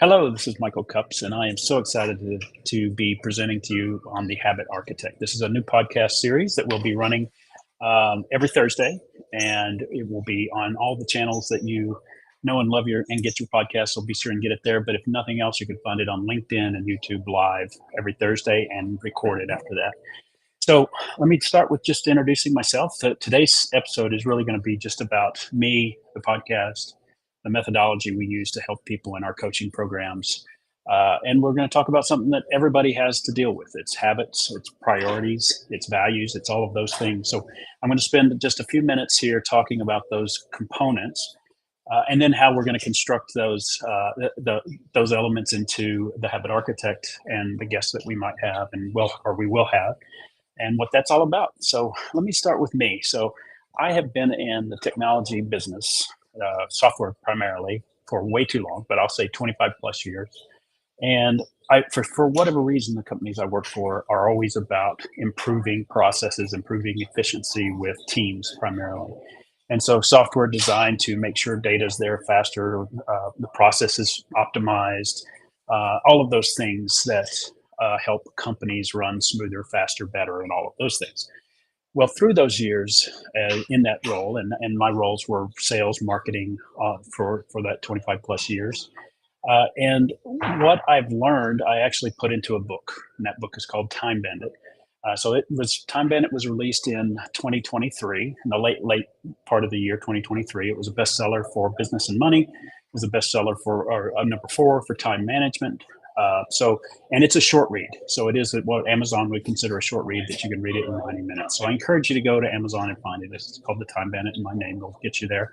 Hello, this is Michael Cups, and I am so excited to be presenting to you on the Habit Architect. This is a new podcast series that will be running every Thursday, and it will be on all the channels that you know and love and get your podcast. So be sure and get it there. But if nothing else, you can find it on LinkedIn and YouTube live every Thursday and record it after that. So let me start with just introducing myself. Today's episode is really going to be just about me, the podcast, the methodology we use to help people in our coaching programs. And we're going to talk about something that everybody has to deal with. It's habits, it's priorities, it's values, it's all of those things. So I'm going to spend just a few minutes here talking about those components. And then how we're going to construct those elements into the habit architect and the guests that we might have we will have, and what that's all about. So let me start with me. So I have been in the technology business, software primarily, for way too long, but I'll say 25 plus years. And for whatever reason, the companies I work for are always about improving processes, improving efficiency with teams primarily. And so software designed to make sure data is there faster, the process is optimized, all of those things that help companies run smoother, faster, better, and all of those things. Well, through those years in that role, and my roles were sales, marketing for that 25 plus years. And what I've learned, I actually put into a book, and that book is called Time Bandit. Time Bandit was released in 2023, in the late part of the year 2023. It was a bestseller for business and money. It was a bestseller for number four for time management. And it's a short read. So it is what Amazon would consider a short read that you can read it in 90 minutes. So I encourage you to go to Amazon and find it. It's called The Time Bandit, and my name will get you there.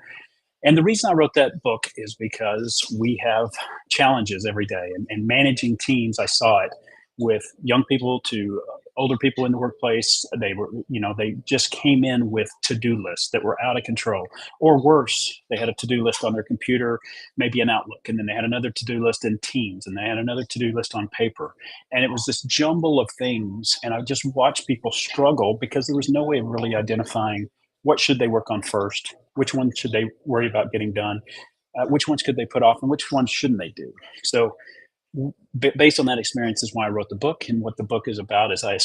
And the reason I wrote that book is because we have challenges every day, and managing teams. I saw it with young people to older people in the workplace. They just came in with to-do lists that were out of control, or worse, they had a to-do list on their computer, maybe an Outlook, and then they had another to-do list in Teams, and they had another to-do list on paper. And it was this jumble of things. And I just watched people struggle because there was no way of really identifying what should they work on first, which ones should they worry about getting done, which ones could they put off, and which ones shouldn't they do. So based on that experience is why I wrote the book. And what the book is about is I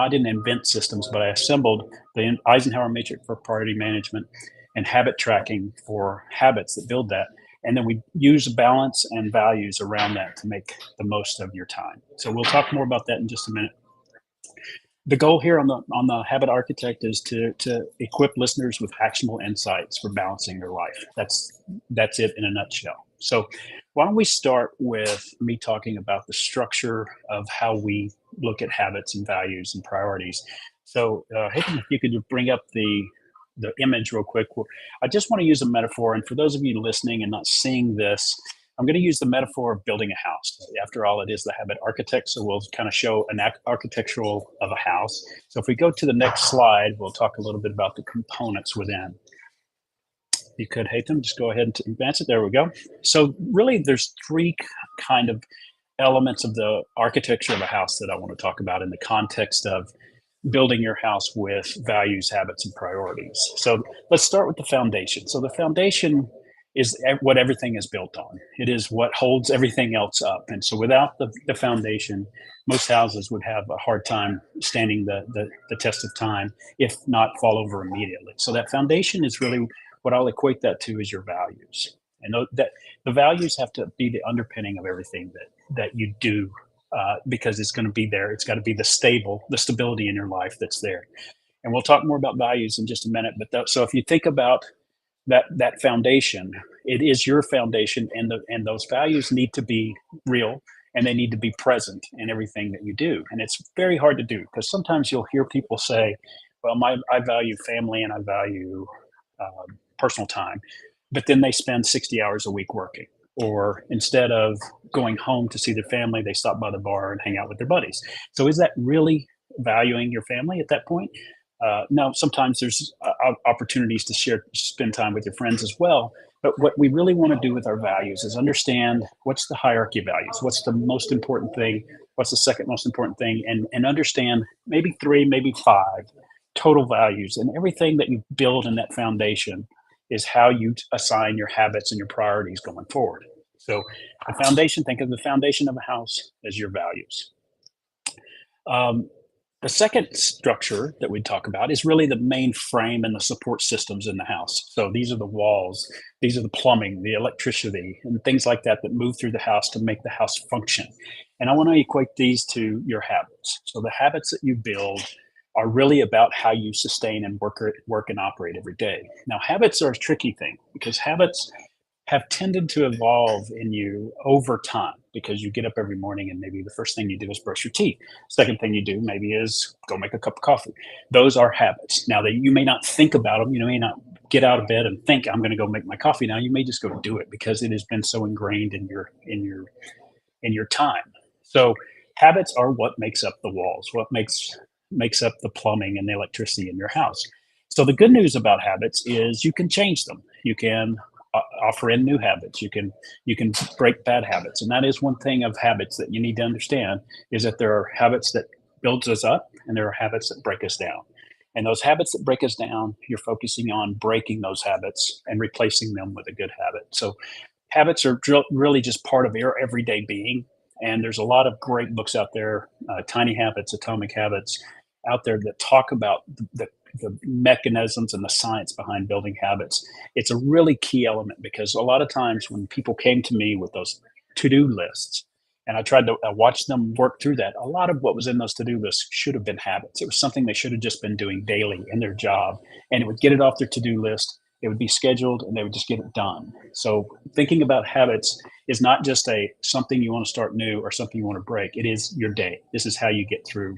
didn't invent systems, but I assembled the Eisenhower matrix for priority management and habit tracking for habits that build that. And then we use balance and values around that to make the most of your time. So we'll talk more about that in just a minute. The goal here on the Habit Architect is to equip listeners with actionable insights for balancing their life. That's it in a nutshell. So why don't we start with me talking about the structure of how we look at habits and values and priorities. So Hayden, if you could bring up the image real quick. I just want to use a metaphor, and for those of you listening and not seeing this, I'm going to use the metaphor of building a house. After all, it is the Habit Architect, so we'll kind of show an architectural of a house. So if we go to the next slide, we'll talk a little bit about the components within. You could, Haytham, just go ahead and advance it. There we go. So really, there's three kind of elements of the architecture of a house that I want to talk about in the context of building your house with values, habits, and priorities. So let's start with the foundation. So the foundation is what everything is built on. It is what holds everything else up. And so without the foundation, most houses would have a hard time standing the test of time, if not fall over immediately. So that foundation is really what I'll equate that to is your values. And that the values have to be the underpinning of everything that you do, because it's going to be there. It's got to be the stability in your life that's there. And we'll talk more about values in just a minute. So if you think about that foundation, it is your foundation, and those values need to be real, and they need to be present in everything that you do. And it's very hard to do because sometimes you'll hear people say, well, I value family and I value personal time, but then they spend 60 hours a week working. Or instead of going home to see their family, they stop by the bar and hang out with their buddies. So is that really valuing your family at that point? Now, sometimes there's opportunities to spend time with your friends as well. But what we really want to do with our values is understand what's the hierarchy of values, what's the most important thing, what's the second most important thing, and understand maybe three, maybe five total values. And everything that you build in that foundation is how you assign your habits and your priorities going forward. So the foundation, think of the foundation of a house as your values. Um, the second structure that we talk about is really the main frame and the support systems in the house. So these are the walls, these are the plumbing, the electricity, and things like that that move through the house to make the house function. And I want to equate these to your habits. So the habits that you build are really about how you sustain and work and operate every day. Now, habits are a tricky thing because habits have tended to evolve in you over time because you get up every morning and maybe the first thing you do is brush your teeth. Second thing you do maybe is go make a cup of coffee. Those are habits. Now that you may not think about them, you may not get out of bed and think I'm going to go make my coffee now. You may just go do it because it has been so ingrained in your time. So habits are what makes up the walls, what makes up the plumbing and the electricity in your house. So the good news about habits is you can change them. You can offer in new habits. You can break bad habits, and that is one thing of habits that you need to understand is that there are habits that builds us up, and there are habits that break us down. And those habits that break us down, you're focusing on breaking those habits and replacing them with a good habit. So habits are really just part of your everyday being. And there's a lot of great books out there, Tiny Habits, Atomic Habits, out there that talk about the mechanisms and the science behind building habits. It's a really key element because a lot of times when people came to me with those to-do lists and I tried to watch them work through that, a lot of what was in those to-do lists should have been habits. It was something they should have just been doing daily in their job, and it would get it off their to-do list. It would be scheduled and they would just get it done. So thinking about habits is not just a something you want to start new or something you want to break. It is your day. This is how you get through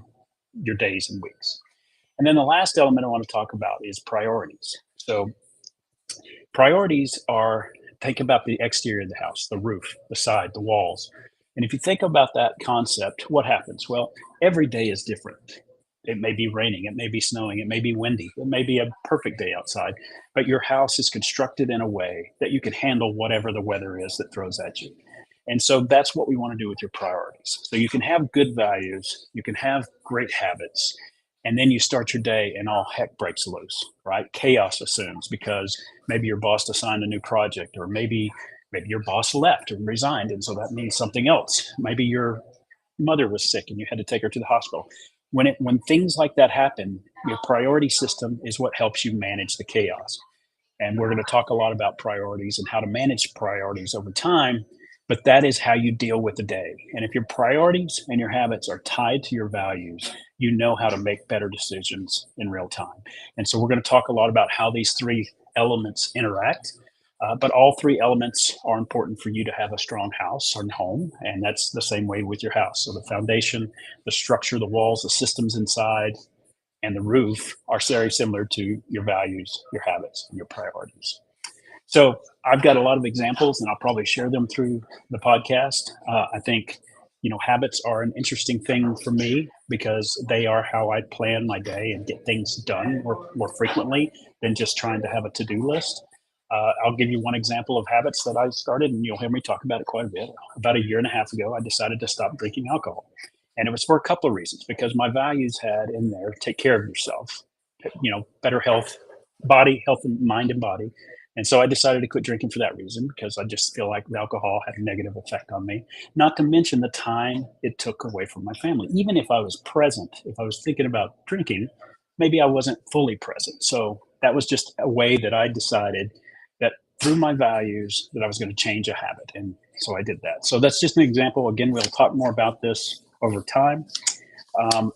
your days and weeks. And then the last element I want to talk about is priorities. So priorities are, think about the exterior of the house, the roof, the side, the walls. And if you think about that concept, what happens? Well, every day is different. It may be raining, it may be snowing, it may be windy, it may be a perfect day outside, but your house is constructed in a way that you can handle whatever the weather is that throws at you. And so that's what we want to do with your priorities. So you can have good values, you can have great habits, and then you start your day and all heck breaks loose, right? Chaos assumes because maybe your boss assigned a new project, or maybe your boss left or resigned, and so that means something else. Maybe your mother was sick and you had to take her to the hospital. When things like that happen, your priority system is what helps you manage the chaos. And we're going to talk a lot about priorities and how to manage priorities over time, but that is how you deal with the day. And if your priorities and your habits are tied to your values, you know how to make better decisions in real time. And so we're going to talk a lot about how these three elements interact. But all three elements are important for you to have a strong house or home. And that's the same way with your house. So the foundation, the structure, the walls, the systems inside, and the roof are very similar to your values, your habits, and your priorities. So I've got a lot of examples, and I'll probably share them through the podcast. I think habits are an interesting thing for me because they are how I plan my day and get things done more frequently than just trying to have a to-do list. I'll give you one example of habits that I started, and you'll hear me talk about it quite a bit. About a year and a half ago, I decided to stop drinking alcohol. And it was for a couple of reasons because my values had in there take care of yourself, better health, body, health, and mind and body. And so I decided to quit drinking for that reason because I just feel like the alcohol had a negative effect on me. Not to mention the time it took away from my family. Even if I was present, if I was thinking about drinking, maybe I wasn't fully present. So that was just a way that I decided that through my values that I was going to change a habit. And so I did that. So that's just an example. Again, we'll talk more about this over time.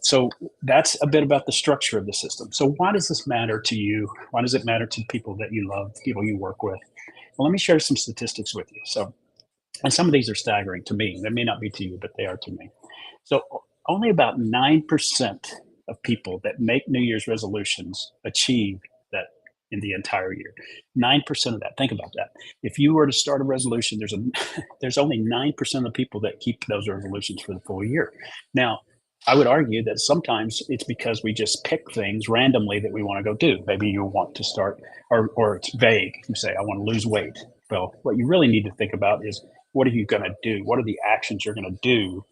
So that's a bit about the structure of the system. So why does this matter to you? Why does it matter to people that you love, people you work with? Well, let me share some statistics with you. So, and some of these are staggering to me. They may not be to you, but they are to me. So only about 9% of people that make New Year's resolutions achieve that in the entire year. 9% of that. Think about that. If you were to start a resolution, there's only 9% of people that keep those resolutions for the full year. Now, I would argue that sometimes it's because we just pick things randomly that we want to go do. Maybe you want to start, or it's vague. You say, I want to lose weight. Well, what you really need to think about is what are you going to do? What are the actions you're going to do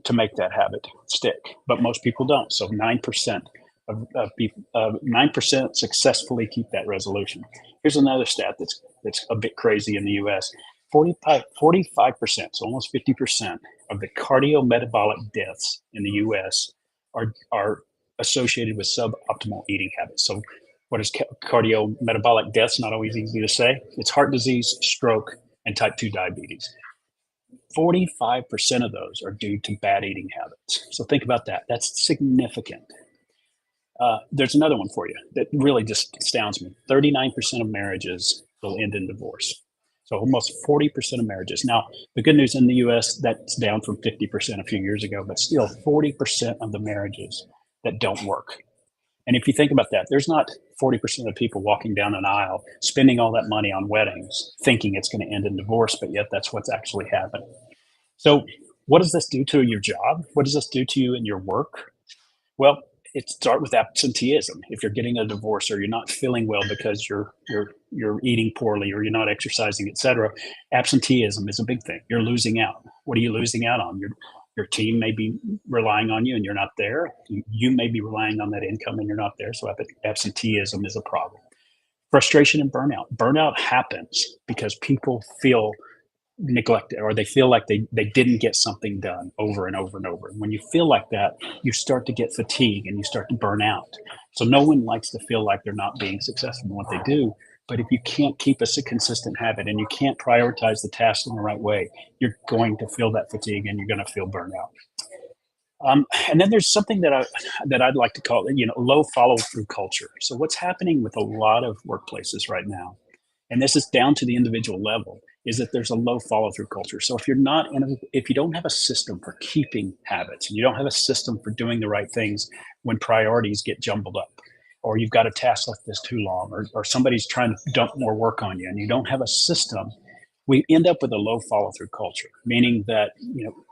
to make that habit stick? But most people don't. So 9% of people, 9% successfully keep that resolution. Here's another stat that's a bit crazy in the U.S. 45%, so almost 50% of the cardiometabolic deaths in the US are associated with suboptimal eating habits. So, what is cardiometabolic deaths? Not always easy to say. It's heart disease, stroke, and type 2 diabetes. 45% of those are due to bad eating habits. So, think about that. That's significant. There's another one for you that really just astounds me. 39% of marriages will end in divorce. So almost 40% of marriages. Now, the good news in the US, that's down from 50% a few years ago, but still 40% of the marriages that don't work. And if you think about that, there's not 40% of people walking down an aisle spending all that money on weddings thinking it's going to end in divorce, but yet that's what's actually happening. So, what does this do to your job? What does this do to you in your work? Well, it starts with absenteeism. If you're getting a divorce or you're not feeling well because you're eating poorly or you're not exercising, etc., absenteeism is a big thing. You're losing out. What are you losing out on? Your team may be relying on you and you're not there. You may be relying on that income and you're not there. So absenteeism is a problem. Frustration and burnout. Burnout happens because people feel neglected or they feel like they didn't get something done over and over and over. And when you feel like that, you start to get fatigue and you start to burn out. So no one likes to feel like they're not being successful in what they do. But if you can't keep a consistent habit and you can't prioritize the tasks in the right way, you're going to feel that fatigue and you're going to feel burnout. And then there's something that I'd like to call, low follow through culture. So what's happening with a lot of workplaces right now, and this is down to the individual level, is that there's a low follow through culture. So if you don't have a system for keeping habits, and you don't have a system for doing the right things when priorities get jumbled up, or you've got a task like this too long, or somebody's trying to dump more work on you, and you don't have a system, we end up with a low follow through culture, meaning that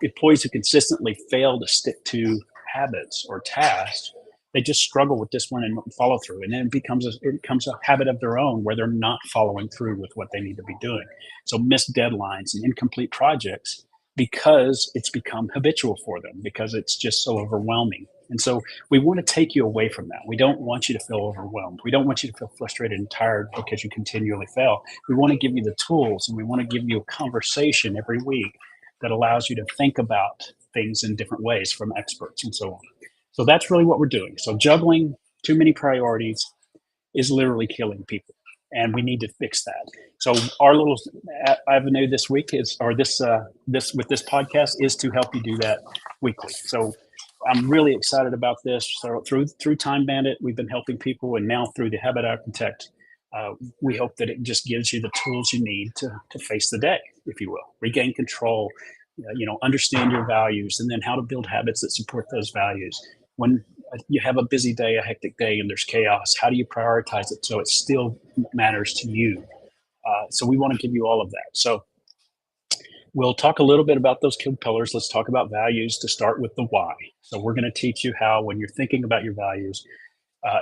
employees who consistently fail to stick to habits or tasks, they just struggle with discipline and follow through, and then it becomes a habit of their own where they're not following through with what they need to be doing. So missed deadlines and incomplete projects because it's become habitual for them because it's just so overwhelming. And so we want to take you away from that. We don't want you to feel overwhelmed. We don't want you to feel frustrated and tired because you continually fail. We want to give you the tools and we want to give you a conversation every week that allows you to think about things in different ways from experts and so on. So that's really what we're doing. So juggling too many priorities is literally killing people, and we need to fix that. So our little avenue this week is, or this with this podcast, is to help you do that weekly. So I'm really excited about this. So through Time Bandit, we've been helping people, and now through the Habit Architect, we hope that it just gives you the tools you need to face the day, if you will, regain control, understand your values, and then how to build habits that support those values. When you have a busy day, a hectic day, and there's chaos, how do you prioritize it so it still matters to you? So we want to give you all of that. So we'll talk a little bit about those key pillars. Let's talk about values to start with the why. So we're going to teach you how, when you're thinking about your values,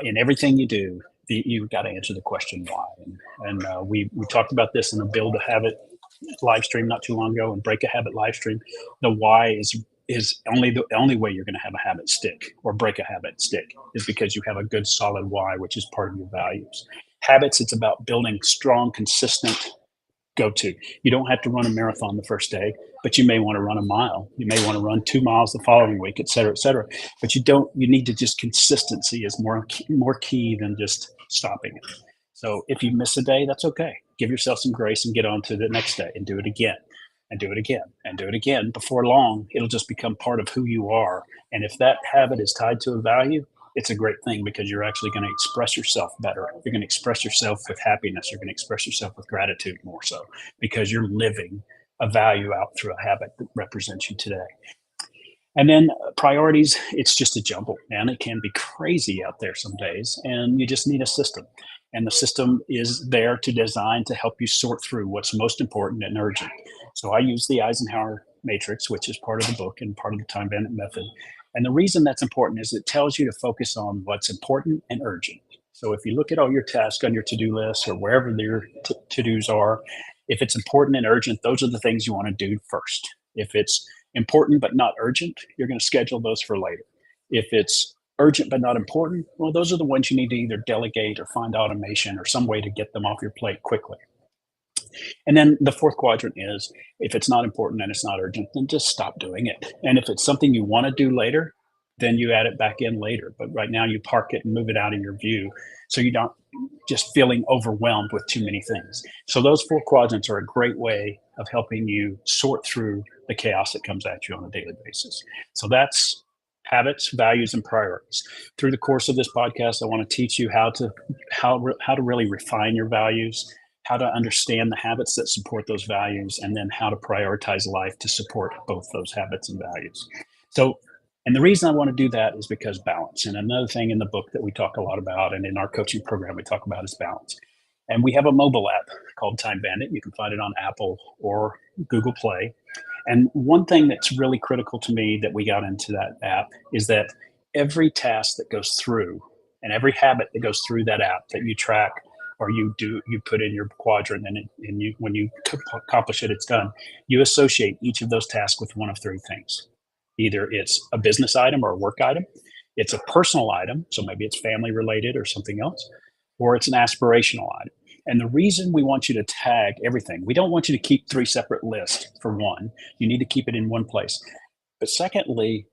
in everything you do, you've got to answer the question why. And we talked about this in a Build a Habit live stream not too long ago, and Break a Habit live stream. The why is the only way you're going to have a habit stick or break a habit stick is because you have a good solid why, which is part of your values. Habits, it's about building strong, consistent go-to. You don't have to run a marathon the first day, but you may want to run a mile. You may want to run 2 miles the following week, et cetera, et cetera. But you need to just, consistency is more key than just stopping it. So if you miss a day, that's okay. Give yourself some grace and get on to the next day and do it again and do it again and do it again. Before long, it'll just become part of who you are. And if that habit is tied to a value, it's a great thing because you're actually going to express yourself better. You're going to express yourself with happiness. You're going to express yourself with gratitude more so because you're living a value out through a habit that represents you today. And then priorities, it's just a jumble, man. It can be crazy out there some days, and you just need a system. And the system is there to design to help you sort through what's most important and urgent. So I use the Eisenhower matrix, which is part of the book and part of the Time Bandit method. And the reason that's important is it tells you to focus on what's important and urgent. So if you look at all your tasks on your to-do list or wherever your to-dos are, if it's important and urgent, those are the things you want to do first. If it's important but not urgent, you're going to schedule those for later. If it's urgent but not important, well, those are the ones you need to either delegate or find automation or some way to get them off your plate quickly. And then the fourth quadrant is, if it's not important and it's not urgent, then just stop doing it. And if it's something you want to do later, then you add it back in later. But right now you park it and move it out of your view so you don't just feeling overwhelmed with too many things. So those four quadrants are a great way of helping you sort through the chaos that comes at you on a daily basis. So that's habits, values, and priorities. Through the course of this podcast, I want to teach you how to really refine your values, how to understand the habits that support those values, and then how to prioritize life to support both those habits and values. So, and the reason I want to do that is because balance. And another thing in the book that we talk a lot about, and in our coaching program we talk about, is balance. And we have a mobile app called Time Bandit. You can find it on Apple or Google Play. And one thing that's really critical to me that we got into that app is that every task that goes through and every habit that goes through that app that you track or you put in your quadrant, and you, when you accomplish it, it's done. You associate each of those tasks with one of three things. Either it's a business item or a work item, it's a personal item, so maybe it's family related or something else, or it's an aspirational item. And the reason we want you to tag everything, we don't want you to keep three separate lists. For one, you need to keep it in one place. But secondly,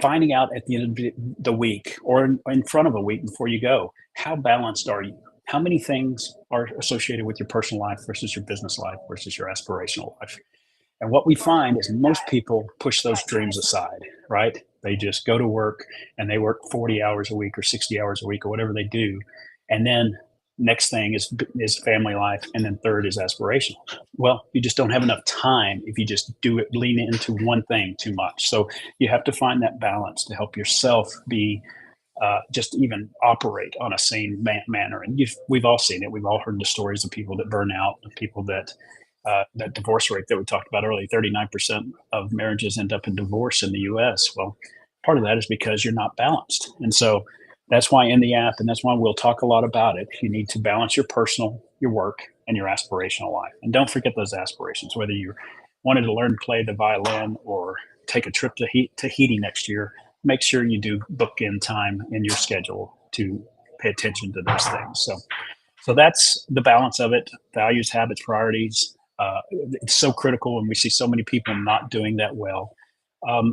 finding out at the end of the week or in front of a week before you go, how balanced are you? How many things are associated with your personal life versus your business life versus your aspirational life? And what we find is most people push those dreams aside, right? They just go to work and they work 40 hours a week or 60 hours a week or whatever they do. And then next thing is family life. And then third is aspirational. Well, you just don't have enough time if you just do it, lean into one thing too much. So you have to find that balance to help yourself be just even operate on a sane manner. And we've all seen it. We've all heard the stories of people that burn out, of people that divorce rate that we talked about earlier, 39% of marriages end up in divorce in the US. Well, part of that is because you're not balanced. And so that's why in the app, and that's why we'll talk a lot about it, you need to balance your personal, your work, and your aspirational life. And don't forget those aspirations, whether you wanted to learn to play the violin or take a trip to Tahiti next year, make sure you do book in time in your schedule to pay attention to those things. So that's the balance of it: values, habits, priorities. It's so critical, and we see so many people not doing that well.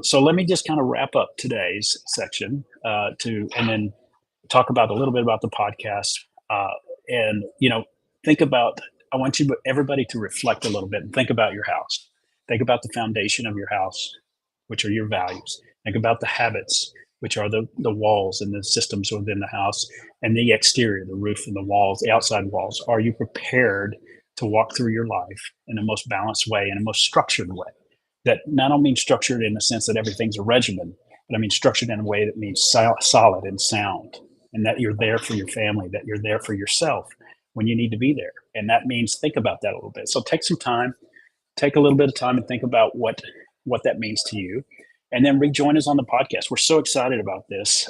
So let me just kind of wrap up today's section and then talk about a little bit about the podcast. And think about. I want everybody to reflect a little bit and think about your house. Think about the foundation of your house, which are your values. Think about the habits, which are the walls and the systems within the house, and the exterior, the roof and the walls, the outside walls. Are you prepared to walk through your life in the most balanced way, in a most structured way? That not only means structured in the sense that everything's a regimen, but I mean structured in a way that means solid and sound, and that you're there for your family, that you're there for yourself when you need to be there. And that means think about that a little bit. So take some time, take a little bit of time and think about what that means to you, and then rejoin us on the podcast. We're so excited about this.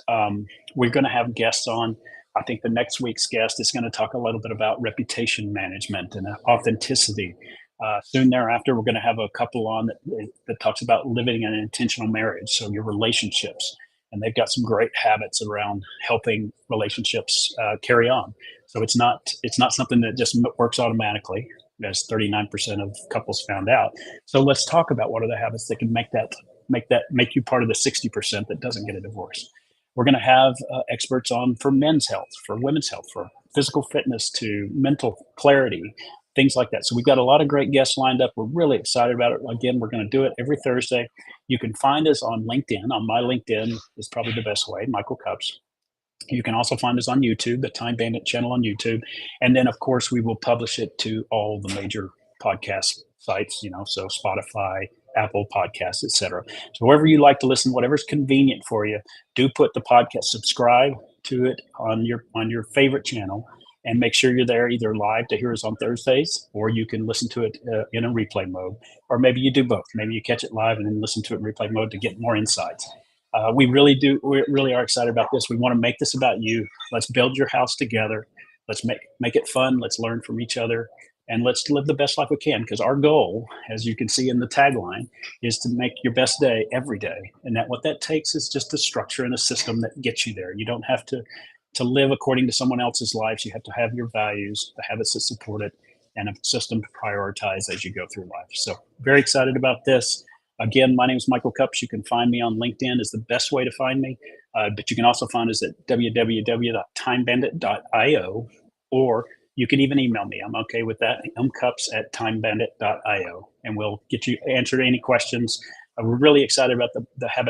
We're going to have guests on. I think the next week's guest is going to talk a little bit about reputation management and authenticity. Soon thereafter, we're going to have a couple on that talks about living an intentional marriage, so your relationships. And they've got some great habits around helping relationships carry on. So it's not something that just works automatically, as 39% of couples found out. So let's talk about what are the habits that can make you part of the 60% that doesn't get a divorce. We're going to have experts on for men's health, for women's health, for physical fitness to mental clarity, things like that. So we've got a lot of great guests lined up. We're really excited about it. Again, we're going to do it every Thursday. You can find us on LinkedIn. On my LinkedIn is probably the best way, Michael Cups. You can also find us on YouTube, the Time Bandit channel on YouTube. And then, of course, we will publish it to all the major podcast sites, so Spotify, Apple Podcasts, etc. So wherever you like to listen, whatever's convenient for you, do put the podcast, subscribe to it on your favorite channel, and make sure you're there either live to hear us on Thursdays, or you can listen to it in a replay mode, or maybe you do both. Maybe you catch it live and then listen to it in replay mode to get more insights. We really are excited about this. We want to make this about you. Let's build your house together. Let's make it fun. Let's learn from each other, and let's live the best life we can. Because our goal, as you can see in the tagline, is to make your best day every day. And what that takes is just a structure and a system that gets you there. You don't have to live according to someone else's lives. You have to have your values, the habits that support it, and a system to prioritize as you go through life. So very excited about this. Again, my name is Michael Cups. You can find me on LinkedIn is the best way to find me. But you can also find us at www.timebandit.io, or you can even email me. I'm okay with that. mcups@timebandit.io, and we'll get you answered any questions. We're really excited about the habit